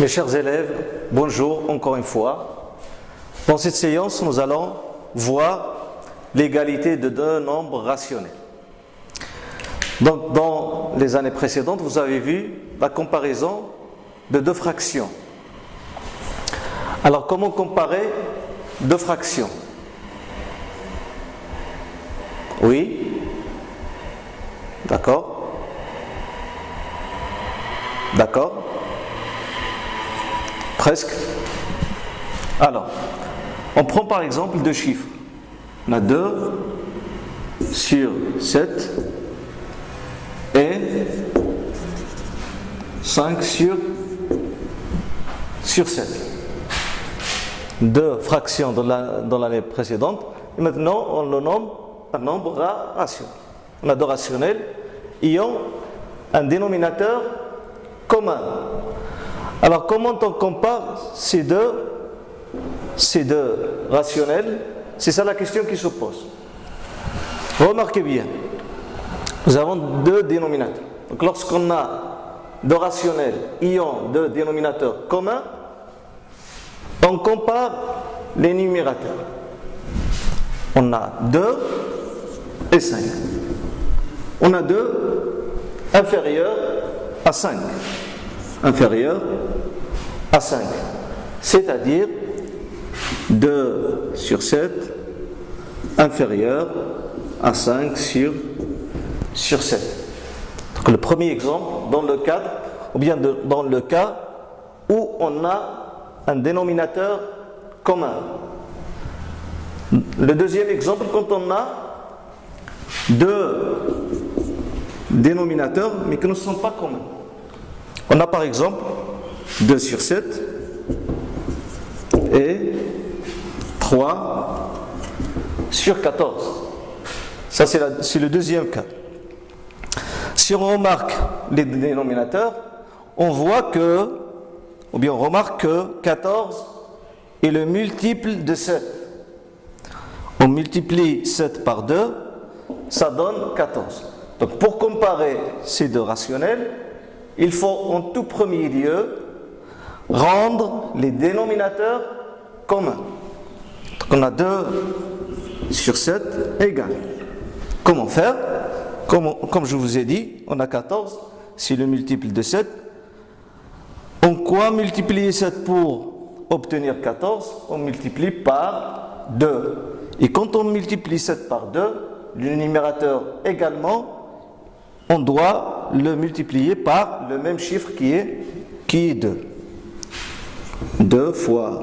Mes chers élèves, bonjour encore une fois. Dans cette séance, nous allons voir l'égalité de deux nombres rationnels. Donc, dans les années précédentes, vous avez vu la comparaison de deux fractions. Alors, comment comparer deux fractions? Oui? D'accord? D'accord? Presque. Alors, on prend par exemple deux chiffres. On a 2 sur 7 et 5 sur 7. Deux fractions dans l'année précédente. Et maintenant, on le nomme un nombre rationnel. On a deux rationnels ayant un dénominateur commun. Alors, comment on compare ces deux rationnels? C'est ça la question qui se pose. Remarquez bien, nous avons deux dénominateurs. Donc, lorsqu'on a deux rationnels ayant deux dénominateurs communs, on compare les numérateurs. On a 2 et 5. On a 2 inférieur à 5. Inférieur à 5. C'est-à-dire 2 sur 7 inférieur à 5 sur 7. Donc le premier exemple dans le cadre, ou bien dans le cas où on a un dénominateur commun. Le deuxième exemple, quand on a deux dénominateurs mais qui ne sont pas communs. On a par exemple 2 sur 7 et 3 sur 14. Ça, c'est le deuxième cas. Si on remarque les dénominateurs, on voit que, ou bien on remarque que 14 est le multiple de 7. On multiplie 7 par 2, ça donne 14. Donc pour comparer ces deux rationnels, il faut en tout premier lieu rendre les dénominateurs communs. Donc on a 2 sur 7 égale. Comment faire? Comme je vous ai dit, on a 14, c'est le multiple de 7. En quoi multiplier 7 pour obtenir 14? On multiplie par 2. Et quand on multiplie 7 par 2, le numérateur également, on doit le multiplier par le même chiffre qui est 2. 2 fois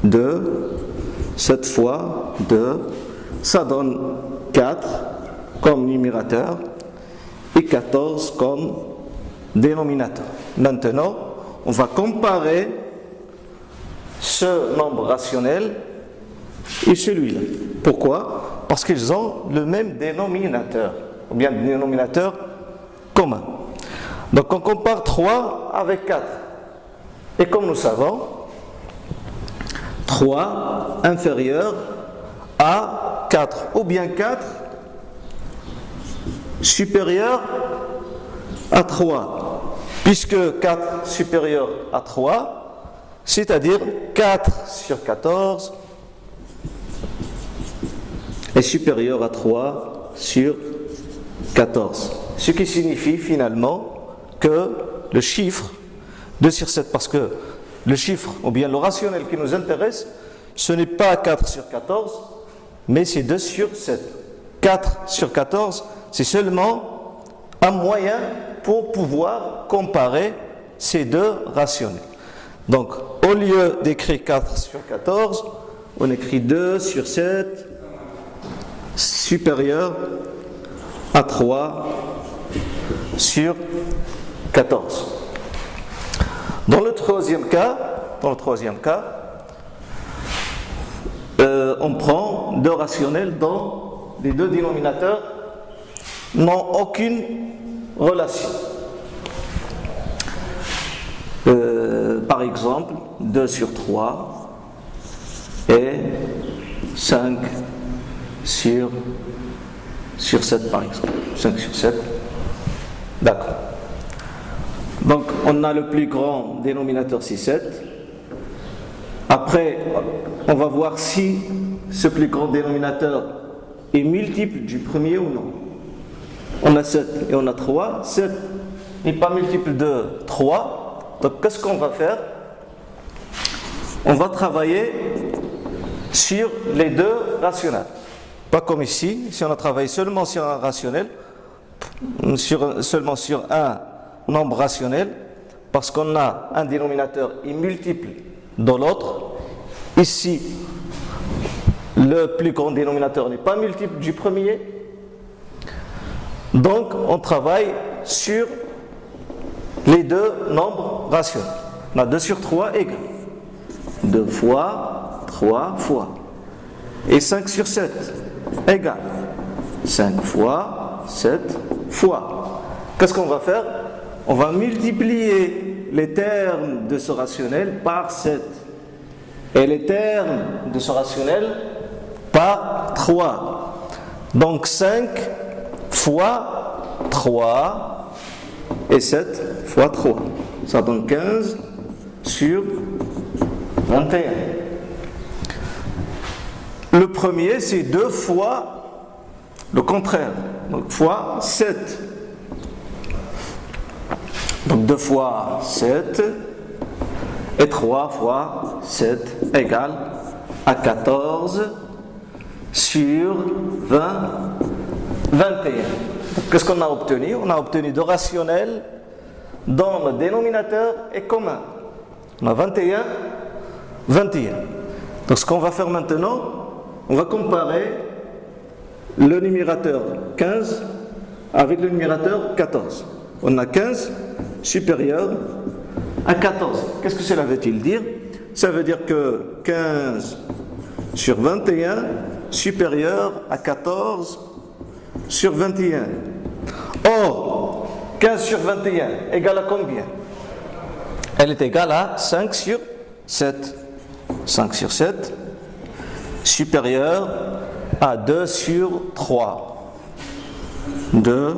2, 7 fois 2, ça donne 4 comme numérateur et 14 comme dénominateur. Maintenant, on va comparer ce nombre rationnel et celui-là. Pourquoi? Parce qu'ils ont le même dénominateur, ou bien dénominateur commun. Donc on compare 3 avec 4. Et comme nous savons, 3 inférieur à 4, ou bien 4 supérieur à 3. Puisque 4 supérieur à 3, c'est-à-dire 4 sur 14 est supérieur à 3 sur 14. Ce qui signifie finalement que le chiffre 2 sur 7, parce que le chiffre, ou bien le rationnel qui nous intéresse, ce n'est pas 4 sur 14, mais c'est 2 sur 7. 4 sur 14, c'est seulement un moyen pour pouvoir comparer ces deux rationnels. Donc, au lieu d'écrire 4 sur 14, on écrit 2 sur 7 supérieur à 3 sur 14. Dans le troisième cas, on prend deux rationnels dont les deux dénominateurs n'ont aucune relation. Par exemple, 2 sur 3 et 5 sur 7 par exemple. 5 sur 7. D'accord. Donc, on a le plus grand dénominateur, c'est 7. Après, on va voir si ce plus grand dénominateur est multiple du premier ou non. On a 7 et on a 3. 7 n'est pas multiple de 3. Donc, qu'est-ce qu'on va faire? On va travailler sur les deux rationnels. Pas comme ici, si on a travaillé seulement sur un rationnel, seulement sur un nombre rationnel, parce qu'on a un dénominateur est multiple de l'autre. Ici, le plus grand dénominateur n'est pas multiple du premier. Donc, on travaille sur les deux nombres rationnels. On a 2 sur 3 égale 2 fois 3 fois. Et 5 sur 7 égale 5 fois 7 fois. Qu'est-ce qu'on va faire? On va multiplier les termes de ce rationnel par 7 et les termes de ce rationnel par 3. Donc 5 fois 3 et 7 fois 3. Ça donne 15 sur 21. Le premier, c'est 2 fois le contraire. Donc fois 7. Donc 2 fois 7 et 3 fois 7 égale à 14 sur 21. Qu'est-ce qu'on a obtenu? On a obtenu deux rationnels dont le dénominateur est commun. On a 21, 21. Donc ce qu'on va faire maintenant, on va comparer le numérateur 15 avec le numérateur 14. On a 15 supérieur à 14. Qu'est-ce que cela veut-il dire? Ça veut dire que 15 sur 21 supérieur à 14 sur 21. Or, 15 sur 21 égale à combien? Elle est égale à 5 sur 7. 5 sur 7 supérieur à 2 sur 3. 2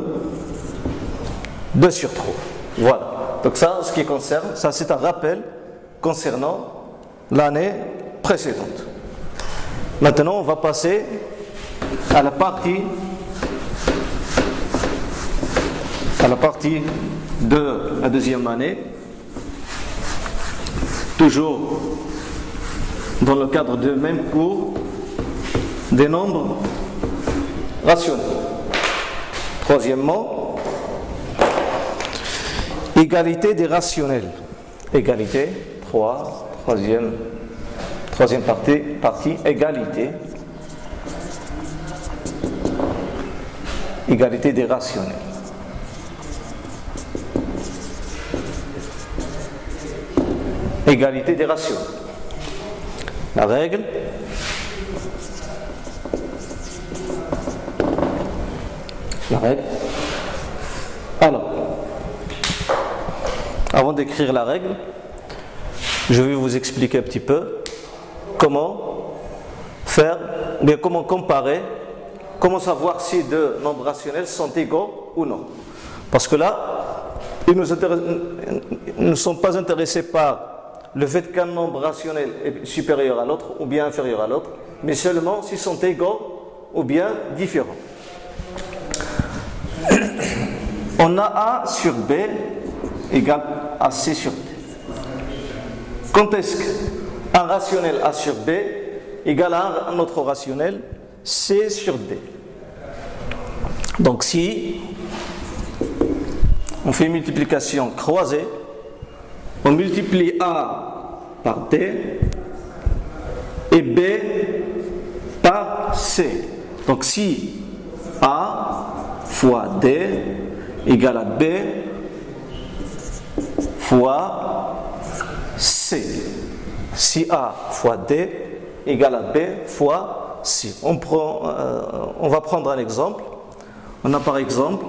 sur 3. Voilà. Donc ça, ce qui concerne, ça c'est un rappel concernant l'année précédente. Maintenant, on va passer à la partie de la deuxième année, toujours dans le cadre du même cours des nombres rationnels. Troisièmement, égalité des rationnels. Égalité, troisième partie, égalité. Égalité des rationnels. Égalité des rationnels. La règle. La règle. Alors, avant d'écrire la règle, je vais vous expliquer un petit peu comment faire, mais comment comparer, comment savoir si deux nombres rationnels sont égaux ou non. Parce que là, ils ne sont pas intéressés par le fait qu'un nombre rationnel est supérieur à l'autre ou bien inférieur à l'autre, mais seulement s'ils sont égaux ou bien différents. On a A sur B égale à C sur D. Quand est-ce qu'un rationnel A sur B égale à un autre rationnel C sur D? Donc si on fait une multiplication croisée, on multiplie A par D et B par C. Donc si A fois D égale à B fois C. Si A fois D égale à B fois C. On va prendre un exemple. On a par exemple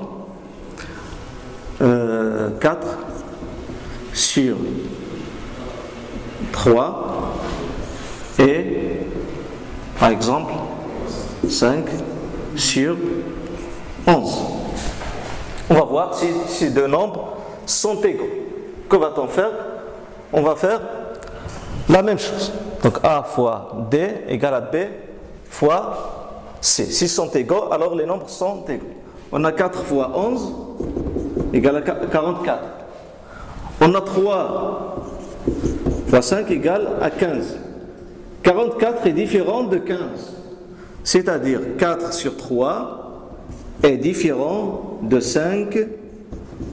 4 sur 3 et par exemple 5 sur 11. On va voir si ces deux nombres sont égaux. que va-t-on faire? On va faire la même chose. Donc A fois D égale à B fois C. S'ils sont égaux, alors les nombres sont égaux. On a 4 fois 11 égale à 44. On a 3 fois 5 égale à 15. 44 est différent de 15. C'est-à-dire 4 sur 3 est différent de 5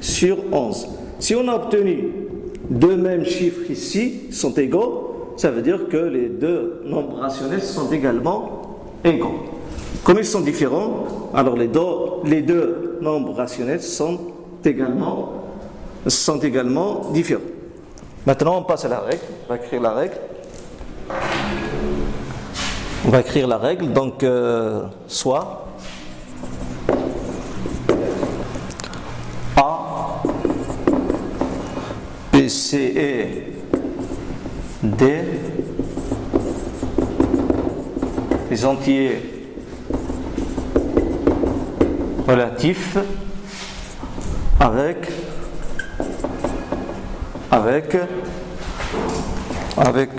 sur 11. Si on a obtenu deux mêmes chiffres ici sont égaux, ça veut dire que les deux nombres rationnels sont également égaux. Comme ils sont différents, alors les deux nombres rationnels sont également différents. Maintenant, on passe à la règle. On va écrire la règle. On va écrire la règle. Donc, soit A, B, C et D, les entiers relatifs avec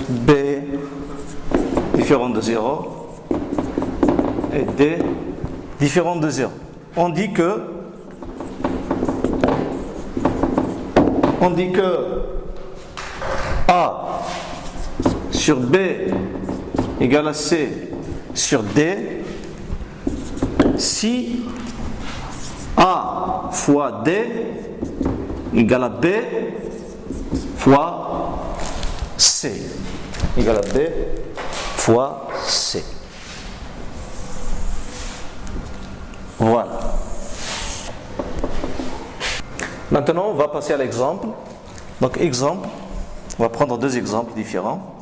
B différent de 0 et D différent de 0. On dit que A sur B égale à C sur D si A fois D égale à B fois C égale à B fois C. Voilà. Maintenant, on va passer à l'exemple. Donc, exemple, on va prendre deux exemples différents.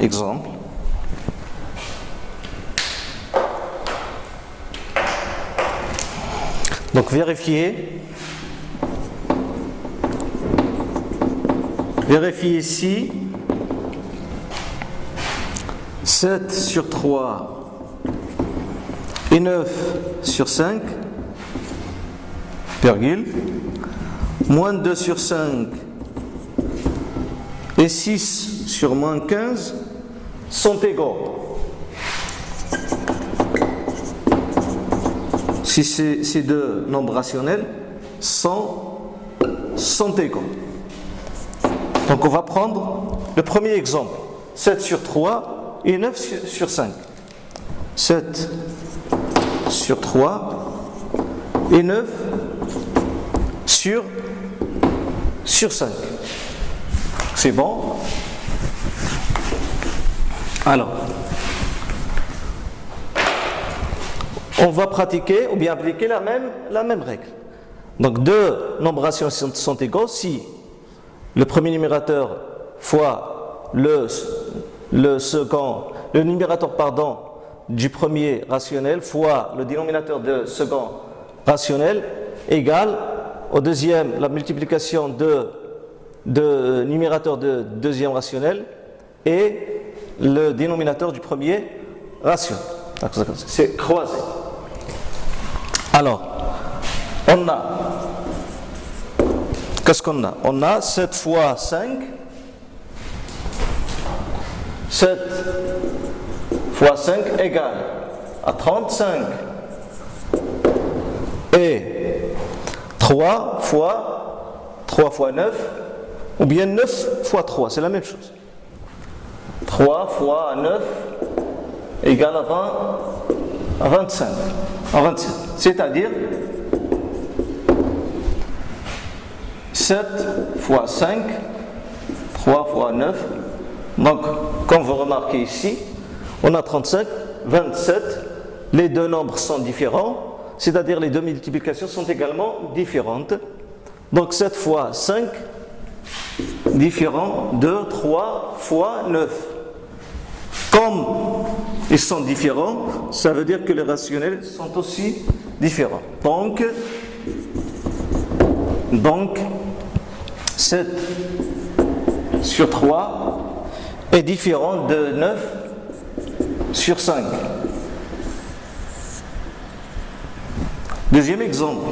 Exemple. Donc, vérifiez ici 7 sur 3 et 9 sur 5, virgule, moins 2 sur 5 et 6 sur moins 15 sont égaux. Si ces deux nombres rationnels sont égaux. Donc on va prendre le premier exemple, 7 sur 3 et 9 sur 5. 7 sur 3 et 9 sur 5. C'est bon? Alors, on va pratiquer ou bien appliquer la même règle. Donc deux nombres rationnels sont égaux si le premier numérateur fois le numérateur du premier rationnel fois le dénominateur de second rationnel égale au deuxième la multiplication de numérateur de deuxième rationnel et le dénominateur du premier rationnel. C'est croisé. Alors, qu'est-ce qu'on a? On a 7 fois 5. 7 fois 5 égale à 35. Et 3 fois 9, ou bien 9 fois 3, c'est la même chose. 3 fois 9 égale à 25. À 27. C'est-à-dire 7 fois 5, 3 fois 9. Donc, comme vous remarquez ici, on a 35, 27. Les deux nombres sont différents, c'est-à-dire les deux multiplications sont également différentes. Donc 7 fois 5, différent de 3 fois 9. Comme ils sont différents, ça veut dire que les rationnels sont aussi différents. Donc 7 sur 3 est différent de 9 sur 5. Deuxième exemple.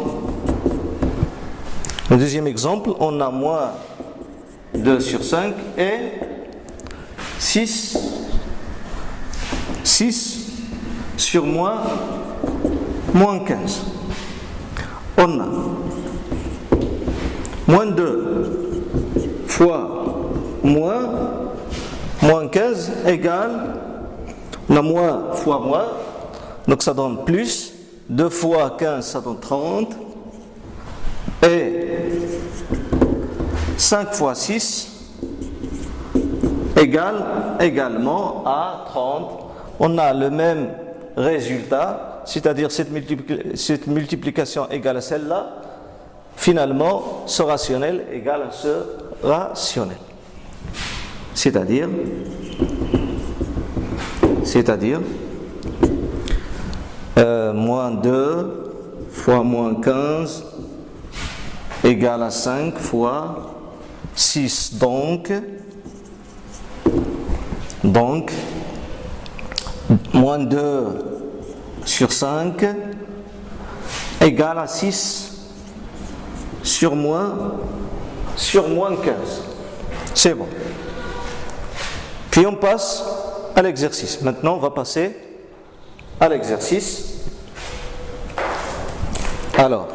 Le deuxième exemple, on a moins 2 sur 5 et 6 sur moins 15. On a moins 2 fois moins 15 égale, on a moins fois moins, donc ça donne plus, 2 fois 15 ça donne 30, et 5 fois 6 égale également à 30. On a le même résultat, c'est-à-dire cette multiplication égale à celle-là. Finalement, ce rationnel égale à ce rationnel. C'est-à-dire moins 2 fois moins 15 égale à 5 fois 6. Donc moins 2 sur 5 égale à 6 sur moins 15. C'est bon. Puis on passe à l'exercice. Maintenant, on va passer à l'exercice. Alors,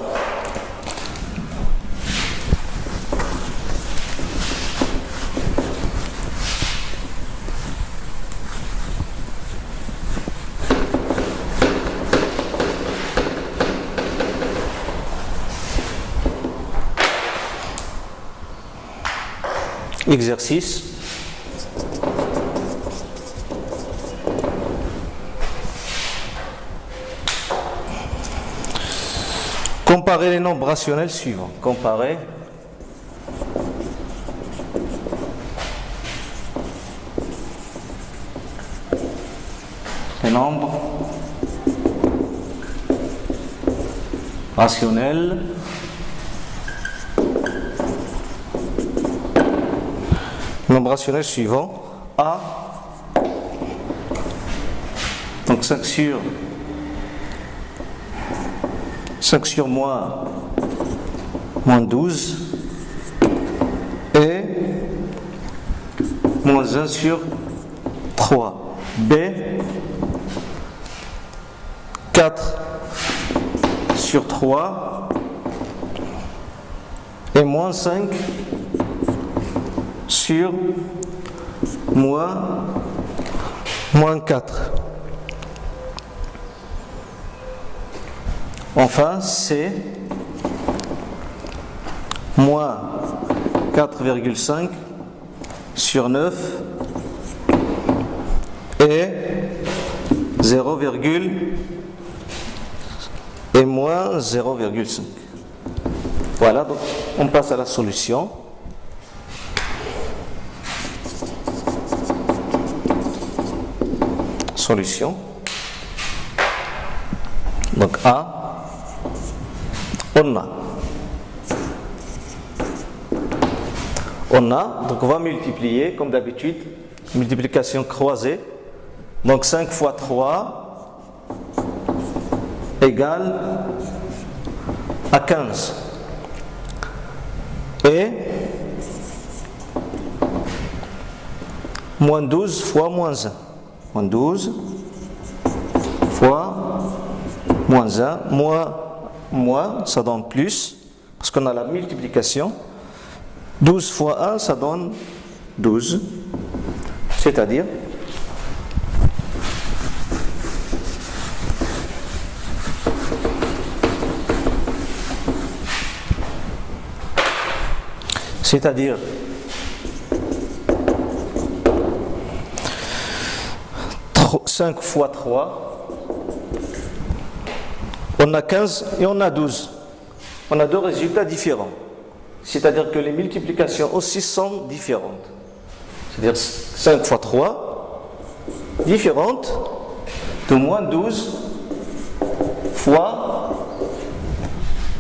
exercice. Comparer les nombres rationnels suivants. Comparer les nombres rationnels suivants. A, donc 5 sur moins 12 et moins 1 sur 3. B, 4 sur 3 et moins 5 sur moins 4. Enfin, C, moins 4,5 sur 9 et 0, et moins 0,5. Voilà, donc on passe à la solution. Donc A, on a, donc on va multiplier comme d'habitude, multiplication croisée. Donc 5 fois 3 égale à 15. Et moins 12 fois moins 1. Moins 12 fois moins 1, moins, ça donne plus, parce qu'on a la multiplication. 12 fois 1, ça donne 12. C'est-à-dire, c'est-à-dire 5 fois 3, on a 15 et on a 12. On a deux résultats différents. C'est-à-dire que les multiplications aussi sont différentes. C'est-à-dire 5 fois 3, différentes de moins 12 fois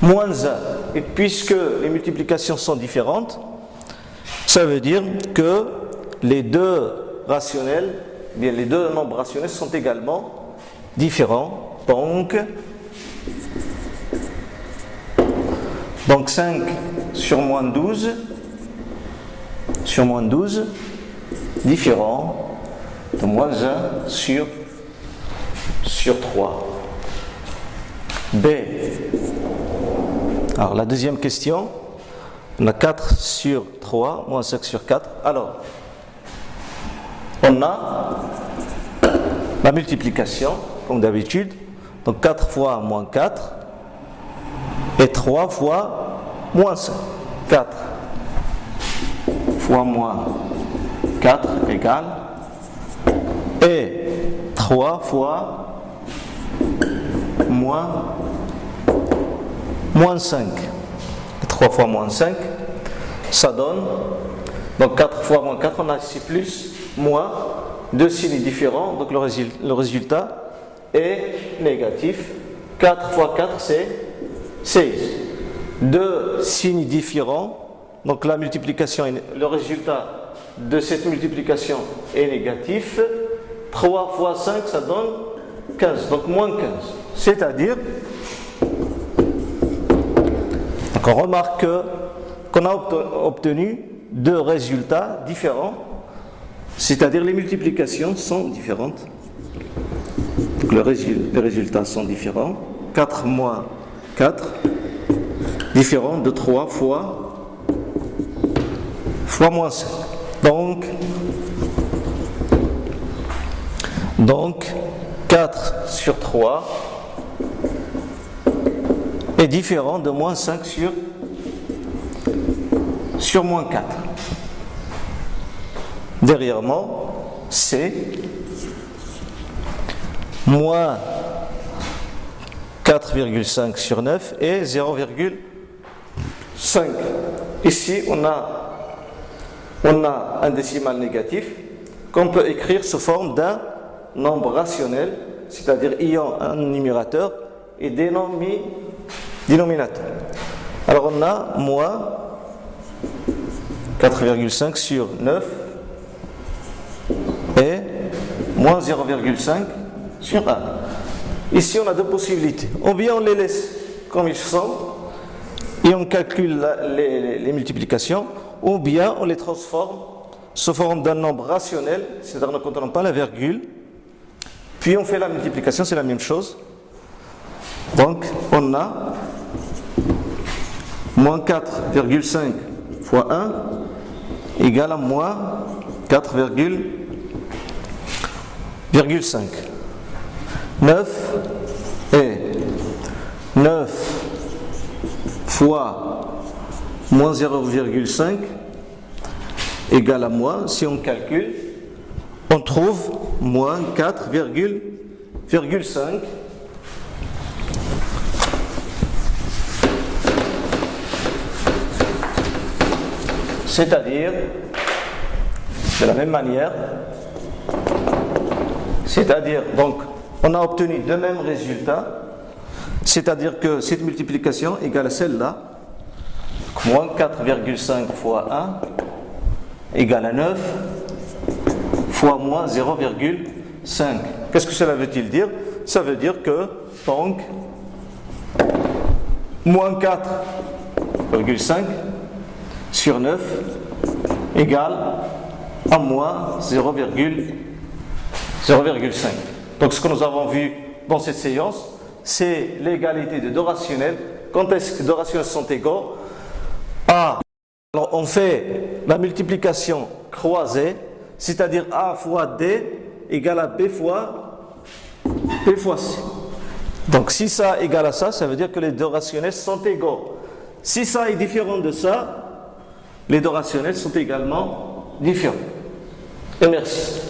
moins 1. Et puisque les multiplications sont différentes, ça veut dire que les deux rationnels, bien les deux nombres rationnels sont également Donc 5 sur moins 12, différent de moins 1 sur 3. B. Alors la deuxième question, on a 4 sur 3, moins 5 sur 4. Alors, on a la multiplication, comme d'habitude. Donc 4 fois moins 4 et 3 fois moins 5. 4 fois moins 4 égale, et 3 fois moins 5. Et 3 fois moins 5, ça donne, donc 4 fois moins 4, on a ici plus, moins, deux signes différents, donc le résultat est négatif. 4 fois 4, c'est 16. Deux signes différents, donc la multiplication, le résultat de cette multiplication est négatif. 3 fois 5, ça donne 15, donc moins 15. C'est-à-dire, donc on remarque qu'on a obtenu deux résultats différents, c'est-à-dire les multiplications sont différentes. Donc les résultats sont différents. 4 moins 4, différent de 3 fois moins 5. Donc 4 sur 3 est différent de moins 5 sur moins 4. Derrière moi, c'est moins 4,5 sur 9 et 0,5. Ici, on a un décimal négatif qu'on peut écrire sous forme d'un nombre rationnel, c'est-à-dire ayant un numérateur et dénominateur. Alors on a moins 4,5 sur 9 et moins 0,5 sur 1. Ici on a deux possibilités. Ou bien on les laisse comme ils sont et on calcule les multiplications, ou bien on les transforme sous forme d'un nombre rationnel, c'est-à-dire ne contenant pas la virgule, puis on fait la multiplication, c'est la même chose. Donc on a moins 4,5 fois 1 égale à moins 4,5. 9 et 9 fois moins 0,5 égale à moins, si on calcule, on trouve moins 4,5. C'est-à-dire, de la même manière, c'est-à-dire, donc, on a obtenu deux mêmes résultats, c'est-à-dire que cette multiplication égale à celle-là, moins 4,5 fois 1 égale à 9 fois moins 0,5. Qu'est-ce que cela veut-il dire? Ça veut dire que, donc, moins 4,5 sur 9 égale à moins 0,5. Donc ce que nous avons vu dans cette séance, c'est l'égalité de deux rationnels. Quand est-ce que deux rationnels sont égaux? A. Alors on fait la multiplication croisée, c'est-à-dire A fois D égale à B fois C. Donc si ça égale à ça, ça veut dire que les deux rationnels sont égaux. Si ça est différent de ça, les deux rationnels sont également différents. Et merci.